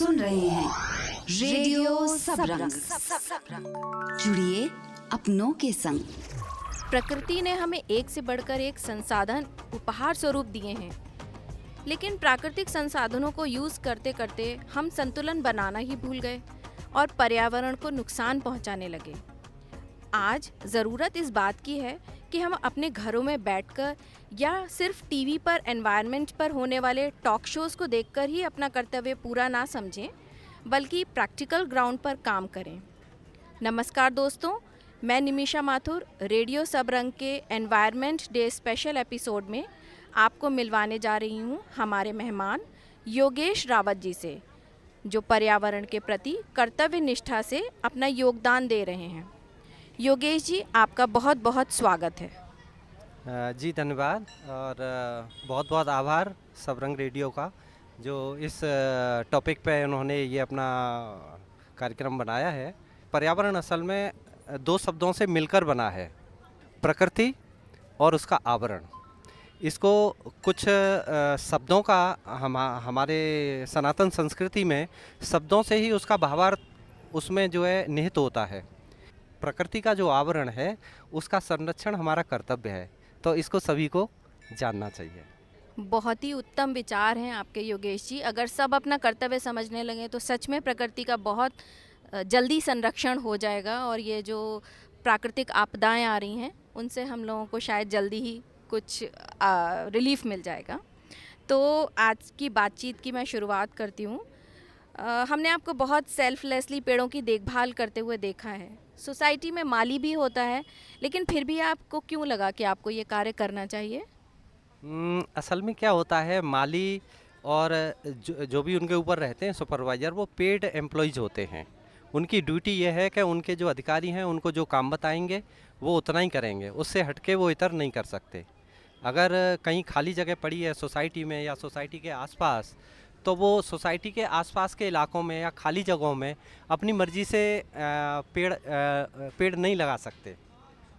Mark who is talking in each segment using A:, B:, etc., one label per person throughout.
A: सुन रहे हैं रेडियो सबरंग। जुड़िए अपनों के संग।
B: प्रकृति ने हमें एक से बढ़कर एक संसाधन उपहार स्वरूप दिए हैं, लेकिन प्राकृतिक संसाधनों को यूज करते करते हम संतुलन बनाना ही भूल गए और पर्यावरण को नुकसान पहुंचाने लगे। आज ज़रूरत इस बात की है कि हम अपने घरों में बैठकर या सिर्फ टीवी पर एनवायरनमेंट पर होने वाले टॉक शोज़ को देखकर ही अपना कर्तव्य पूरा ना समझें, बल्कि प्रैक्टिकल ग्राउंड पर काम करें। नमस्कार दोस्तों, मैं निमिषा माथुर रेडियो सबरंग के एनवायरनमेंट डे स्पेशल एपिसोड में आपको मिलवाने जा रही हूँ हमारे मेहमान योगेश रावत जी से, जो पर्यावरण के प्रति कर्तव्य निष्ठा से अपना योगदान दे रहे हैं। योगेश जी, आपका बहुत बहुत स्वागत है।
C: जी धन्यवाद और बहुत बहुत आभार सबरंग रेडियो का, जो इस टॉपिक पे उन्होंने ये अपना कार्यक्रम बनाया है। पर्यावरण असल में दो शब्दों से मिलकर बना है, प्रकृति और उसका आवरण। इसको कुछ शब्दों का हमारे सनातन संस्कृति में शब्दों से ही उसका भावार्थ उसमें जो है निहित होता है। प्रकृति का जो आवरण है उसका संरक्षण हमारा कर्तव्य है, तो इसको सभी को जानना चाहिए।
B: बहुत ही उत्तम विचार हैं आपके योगेश जी। अगर सब अपना कर्तव्य समझने लगे तो सच में प्रकृति का बहुत जल्दी संरक्षण हो जाएगा और ये जो प्राकृतिक आपदाएं आ रही हैं उनसे हम लोगों को शायद जल्दी ही कुछ रिलीफ मिल जाएगा। तो आज की बातचीत की मैं शुरुआत करती हूँ। हमने आपको बहुत सेल्फलेसली पेड़ों की देखभाल करते हुए देखा है। सोसाइटी में माली भी होता है, लेकिन फिर भी आपको क्यों लगा कि आपको ये कार्य करना चाहिए?
C: असल में क्या होता है, माली और जो भी उनके ऊपर रहते हैं सुपरवाइज़र, वो पेड एम्प्लॉयज़ होते हैं। उनकी ड्यूटी ये है कि उनके जो अधिकारी हैं उनको जो काम बताएंगे वो उतना ही करेंगे, उससे हटके वो इतर नहीं कर सकते। अगर कहीं खाली जगह पड़ी है सोसाइटी में या सोसाइटी के आसपास, तो वो सोसाइटी के आसपास के इलाकों में या खाली जगहों में अपनी मर्ज़ी से पेड़ नहीं लगा सकते।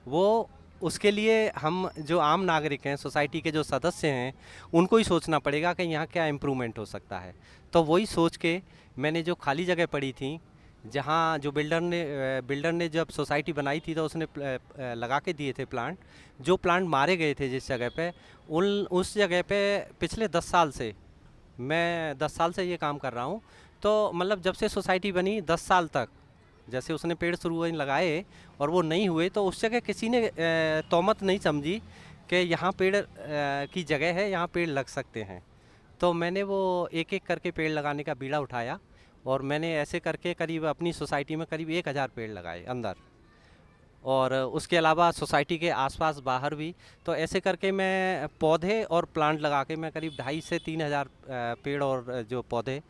C: वो उसके लिए हम जो आम नागरिक हैं, सोसाइटी के जो सदस्य हैं, उनको ही सोचना पड़ेगा कि यहाँ क्या इम्प्रूवमेंट हो सकता है। तो वही सोच के मैंने जो खाली जगह पड़ी थी, जहाँ जो बिल्डर ने जब सोसाइटी बनाई थी तो उसने लगा के दिए थे प्लांट। जो प्लांट मारे गए थे जिस जगह पे, उस जगह पे पिछले 10 साल से मैं 10 साल से ये काम कर रहा हूँ। तो मतलब जब से सोसाइटी बनी 10 साल तक जैसे उसने पेड़ शुरू हुए लगाए और वो नहीं हुए, तो उस जगह किसी ने तोहमत नहीं समझी कि यहाँ पेड़ की जगह है, यहाँ पेड़ लग सकते हैं। तो मैंने वो एक एक करके पेड़ लगाने का बीड़ा उठाया और मैंने ऐसे करके करीब अपनी सोसाइटी में करीब 1000 पेड़ लगाए अंदर, और उसके अलावा सोसाइटी के आसपास बाहर भी। तो ऐसे करके मैं पौधे और प्लांट लगा के मैं करीब 2500 से 3000 पेड़ और जो पौधे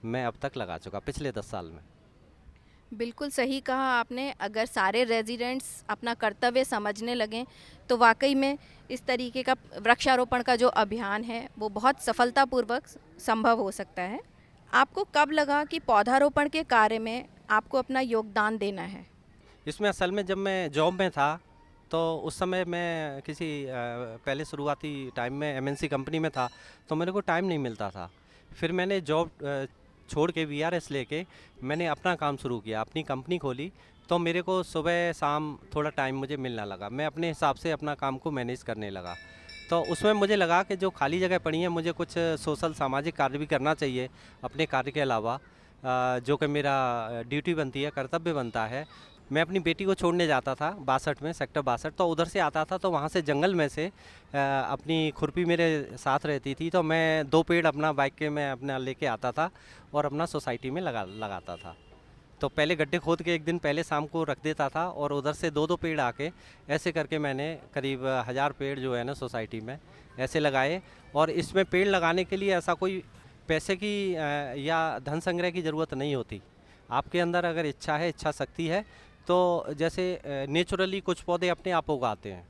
C: मैं अब तक लगा चुका पिछले 10 साल में।
B: बिल्कुल सही कहा आपने। अगर सारे रेजिडेंट्स अपना कर्तव्य समझने लगें तो वाकई में इस तरीके का वृक्षारोपण का जो अभियान है वो बहुत सफलतापूर्वक संभव हो सकता है। आपको कब लगा कि पौधारोपण के कार्य में आपको अपना योगदान देना है?
C: इसमें असल में जब मैं जॉब में था तो उस समय मैं किसी पहले शुरुआती टाइम में एमएनसी कंपनी में था, तो मेरे को टाइम नहीं मिलता था। फिर मैंने जॉब छोड़ के वीआरएस लेके मैंने अपना काम शुरू किया, अपनी कंपनी खोली। तो मेरे को सुबह शाम थोड़ा टाइम मुझे मिलने लगा, मैं अपने हिसाब से अपना काम को मैनेज करने लगा। तो उसमें मुझे लगा कि जो खाली जगह पड़ी है, मुझे कुछ सोशल सामाजिक कार्य भी करना चाहिए अपने कार्य के अलावा, जो कि मेरा ड्यूटी बनती है, कर्तव्य बनता है। मैं अपनी बेटी को छोड़ने जाता था 62 में, सेक्टर 62। तो उधर से आता था, तो वहाँ से जंगल में से अपनी खुरपी मेरे साथ रहती थी, तो मैं 2 पेड़ अपना बाइक के मैं अपना लेके आता था और अपना सोसाइटी में लगाता था। तो पहले गड्ढे खोद के एक दिन पहले शाम को रख देता था और उधर से 2-2 पेड़ आके ऐसे करके मैंने करीब 1000 पेड़ जो है ना सोसाइटी में ऐसे लगाए। और इसमें पेड़ लगाने के लिए ऐसा कोई पैसे की या धन संग्रह की ज़रूरत नहीं होती। आपके अंदर अगर इच्छा है, इच्छा शक्ति है, तो जैसे नेचुरली कुछ पौधे अपने आप उगाते हैं,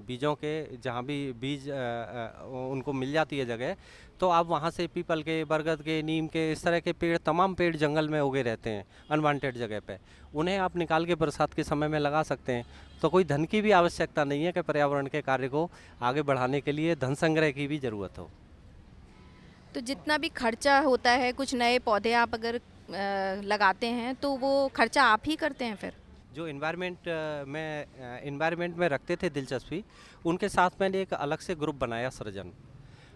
C: बीजों के जहाँ भी बीज उनको मिल जाती है जगह, तो आप वहाँ से पीपल के, बरगद के, नीम के, इस तरह के पेड़, तमाम पेड़ जंगल में उगे रहते हैं अनवांटेड जगह पे। उन्हें आप निकाल के बरसात के समय में लगा सकते हैं। तो कोई धन की भी आवश्यकता नहीं है कि पर्यावरण के कार्य को आगे बढ़ाने के लिए धन संग्रह की भी ज़रूरत हो।
B: तो जितना भी खर्चा होता है, कुछ नए पौधे आप अगर लगाते हैं तो वो खर्चा आप ही करते हैं फिर?
C: जो इन्वायरमेंट में रखते थे दिलचस्पी, उनके साथ मैंने एक अलग से ग्रुप बनाया सृजन।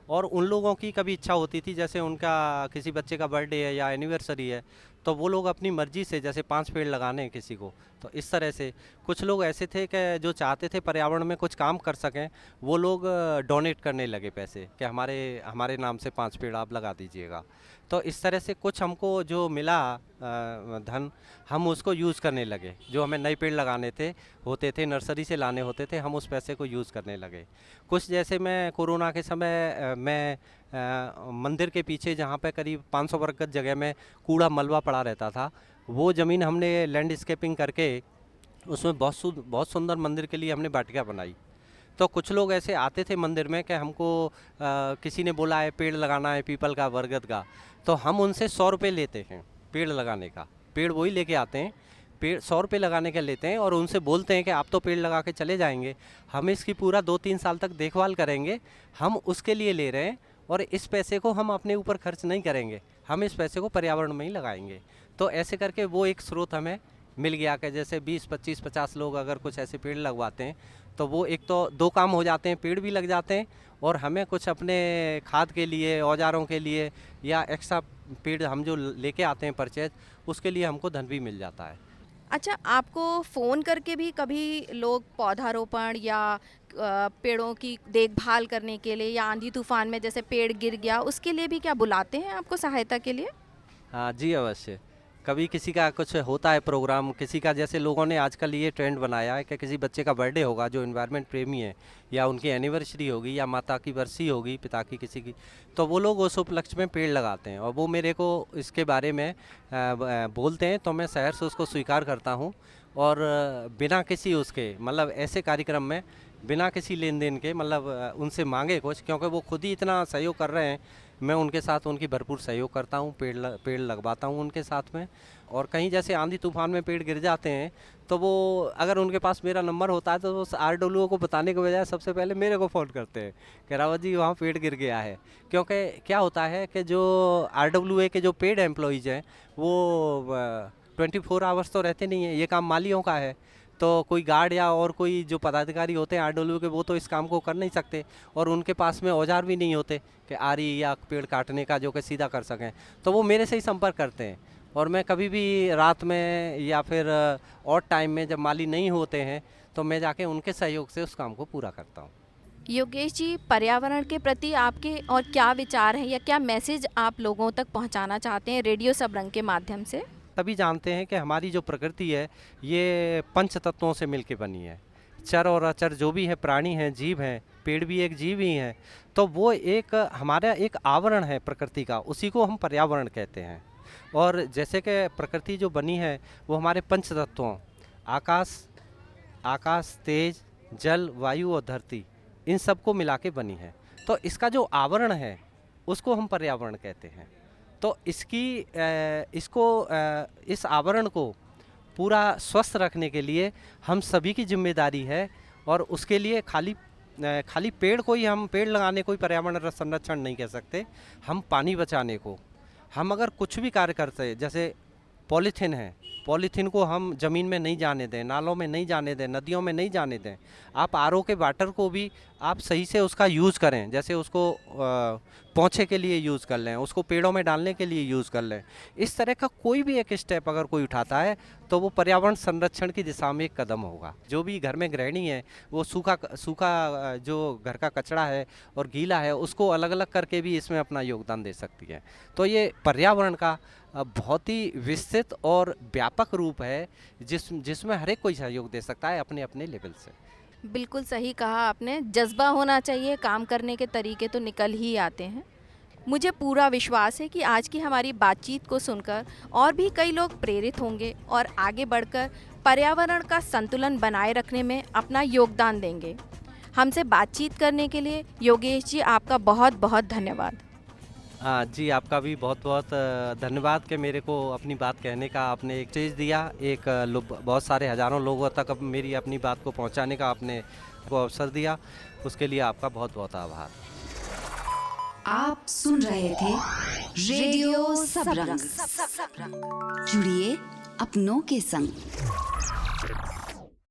C: और उन लोगों की कभी इच्छा होती थी, जैसे उनका किसी बच्चे का बर्थडे है या एनिवर्सरी है, तो वो लोग अपनी मर्जी से जैसे 5 पेड़ लगाने हैं किसी को, तो इस तरह से कुछ लोग ऐसे थे कि जो चाहते थे पर्यावरण में कुछ काम कर सकें, वो लोग डोनेट करने लगे पैसे कि हमारे हमारे नाम से 5 पेड़ आप लगा दीजिएगा। तो इस तरह से कुछ हमको जो मिला धन, हम उसको यूज़ करने लगे। जो हमें नए पेड़ लगाने होते थे, नर्सरी से लाने होते थे, हम उस पैसे को यूज़ करने लगे। कुछ जैसे मैं कोरोना के समय मंदिर के पीछे जहाँ पे करीब 500 वर्ग गज जगह में कूड़ा मलबा पड़ा रहता था, वो ज़मीन हमने लैंडस्केपिंग करके उसमें बहुत सुंदर मंदिर के लिए हमने वाटिका बनाई। तो कुछ लोग ऐसे आते थे मंदिर में कि हमको किसी ने बोला है पेड़ लगाना है पीपल का, बरगद का, तो हम उनसे 100 रुपये लेते हैं पेड़ लगाने का। पेड़ वही लेके आते हैं, पेड़ 100 रुपये लगाने का लेते हैं और उनसे बोलते हैं कि आप तो पेड़ लगा के चले जाएंगे, हम इसकी पूरा 2-3 साल तक देखभाल करेंगे, हम उसके लिए ले रहे हैं और इस पैसे को हम अपने ऊपर खर्च नहीं करेंगे, हम इस पैसे को पर्यावरण में ही लगाएंगे। तो ऐसे करके वो एक स्रोत हमें मिल गया कि जैसे 20, 25, 50 लोग अगर कुछ ऐसे पेड़ लगवाते हैं तो वो एक तो 2 काम हो जाते हैं, पेड़ भी लग जाते हैं और हमें कुछ अपने खाद के लिए, औजारों के लिए या एक्स्ट्रा पेड़ हम जो लेके आते हैं परचेज, उसके लिए हमको धन भी मिल जाता है।
B: अच्छा, आपको फ़ोन करके भी कभी लोग पौधारोपण या पेड़ों की देखभाल करने के लिए, या आंधी तूफान में जैसे पेड़ गिर गया उसके लिए भी क्या बुलाते हैं आपको सहायता के लिए?
C: हाँ जी, अवश्य। कभी किसी का कुछ होता है प्रोग्राम, किसी का जैसे लोगों ने आजकल ये ट्रेंड बनाया है कि किसी बच्चे का बर्थडे होगा जो एनवायरनमेंट प्रेमी है, या उनकी एनिवर्सरी होगी या माता की बरसी होगी, पिता की किसी की, तो वो लोग उस उपलक्ष्य में पेड़ लगाते हैं और वो मेरे को इसके बारे में बोलते हैं, तो मैं शहर से उसको स्वीकार करता हूँ। और बिना किसी उसके मतलब ऐसे कार्यक्रम में बिना किसी लेन देन के मतलब उनसे मांगे कुछ, क्योंकि वो खुद ही इतना सहयोग कर रहे हैं, मैं उनके साथ उनकी भरपूर सहयोग करता हूँ, पेड़ लगवाता हूँ उनके साथ में। और कहीं जैसे आंधी तूफान में पेड़ गिर जाते हैं तो वो अगर उनके पास मेरा नंबर होता है तो वो RWO को बताने के बजाय सबसे पहले मेरे को फ़ोन करते हैं कि रावत जी वहाँ पेड़ गिर गया है। क्योंकि क्या होता है कि जो RWA के जो पेड एम्प्लॉइज़ हैं वो 24 आवर्स तो रहते नहीं हैं, ये काम मालियों का है। तो कोई गार्ड या और कोई जो पदाधिकारी होते हैं RWA के, वो तो इस काम को कर नहीं सकते और उनके पास में औजार भी नहीं होते कि आरी या पेड़ काटने का जो कि सीधा कर सकें, तो वो मेरे से ही संपर्क करते हैं। और मैं कभी भी रात में या फिर और टाइम में जब माली नहीं होते हैं तो मैं जाके उनके सहयोग से उस काम को पूरा करता हूँ।
B: योगेश जी, पर्यावरण के प्रति आपके और क्या विचार हैं या क्या मैसेज आप लोगों तक पहुंचाना चाहते हैं रेडियो सबरंग के माध्यम से?
C: तभी जानते हैं कि हमारी जो प्रकृति है ये 5 तत्वों से मिलके बनी है। चर और अचर जो भी है, प्राणी हैं, जीव हैं, पेड़ भी एक जीव ही हैं, तो वो एक हमारा एक आवरण है प्रकृति का, उसी को हम पर्यावरण कहते हैं। और जैसे कि प्रकृति जो बनी है वो हमारे 5 तत्वों आकाश, तेज, जल, वायु और धरती, इन सब को मिला के बनी है। तो इसका जो आवरण है उसको हम पर्यावरण कहते हैं। तो इस आवरण को पूरा स्वस्थ रखने के लिए हम सभी की जिम्मेदारी है। और उसके लिए खाली पेड़ को ही हम पेड़ लगाने को ही पर्यावरण संरक्षण नहीं कह सकते। हम पानी बचाने को, हम अगर कुछ भी कार्य करते हैं, जैसे पॉलीथीन है, पॉलीथीन को हम ज़मीन में नहीं जाने दें, नालों में नहीं जाने दें, नदियों में नहीं जाने दें। आप RO के वाटर को भी आप सही से उसका यूज़ करें, जैसे उसको पोंछे के लिए यूज़ कर लें, उसको पेड़ों में डालने के लिए यूज़ कर लें। इस तरह का कोई भी एक स्टेप अगर कोई उठाता है तो वो पर्यावरण संरक्षण की दिशा में एक कदम होगा। जो भी घर में गृहिणी है वो सूखा जो घर का कचरा है और गीला है उसको अलग अलग करके भी इसमें अपना योगदान दे सकती है। तो ये पर्यावरण का बहुत ही विस्तृत और व्यापक रूप है जिसमें हर एक कोई सहयोग दे सकता है अपने अपने लेवल से।
B: बिल्कुल सही कहा आपने, जज्बा होना चाहिए, काम करने के तरीके तो निकल ही आते हैं। मुझे पूरा विश्वास है कि आज की हमारी बातचीत को सुनकर और भी कई लोग प्रेरित होंगे और आगे बढ़कर पर्यावरण का संतुलन बनाए रखने में अपना योगदान देंगे। हमसे बातचीत करने के लिए योगेश जी आपका बहुत बहुत धन्यवाद।
C: जी, आपका भी बहुत बहुत धन्यवाद कि मेरे को अपनी बात कहने का आपने एक स्टेज दिया, बहुत सारे हज़ारों लोगों तक मेरी अपनी बात को पहुंचाने का आपने को अवसर दिया, उसके लिए आपका बहुत बहुत आभार।
A: आप सुन रहे थे रेडियो सबरंग। जुड़िए अपनों के संग।